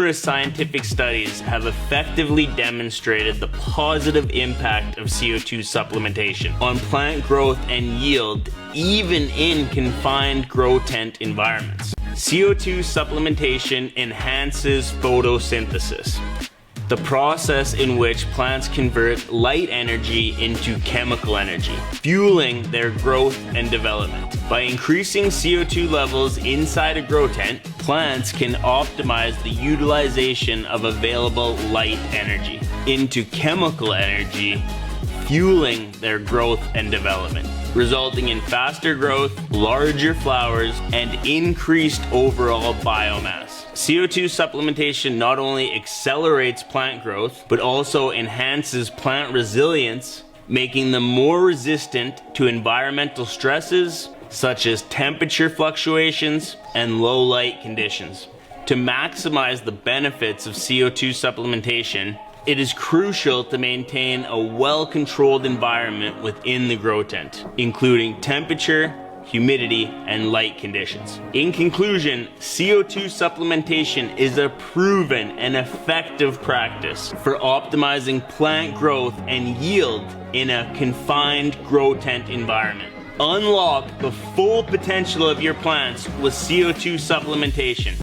numerous scientific studies have effectively demonstrated the positive impact of CO2 supplementation on plant growth and yield, even in confined grow tent environments. CO2 supplementation enhances photosynthesis, the process in which plants convert light energy into chemical energy, fueling their growth and development. By increasing CO2 levels inside a grow tent, plants can optimize the utilization of available light energy into chemical energy, fueling their growth and development, resulting in faster growth, larger flowers, and increased overall biomass. CO2 supplementation not only accelerates plant growth, but also enhances plant resilience, making them more resistant to environmental stresses such as temperature fluctuations and low light conditions. To maximize the benefits of CO2 supplementation, it is crucial to maintain a well-controlled environment within the grow tent, including temperature, humidity, and light conditions. In conclusion, CO2 supplementation is a proven and effective practice for optimizing plant growth and yield in a confined grow tent environment. Unlock the full potential of your plants with CO2 supplementation.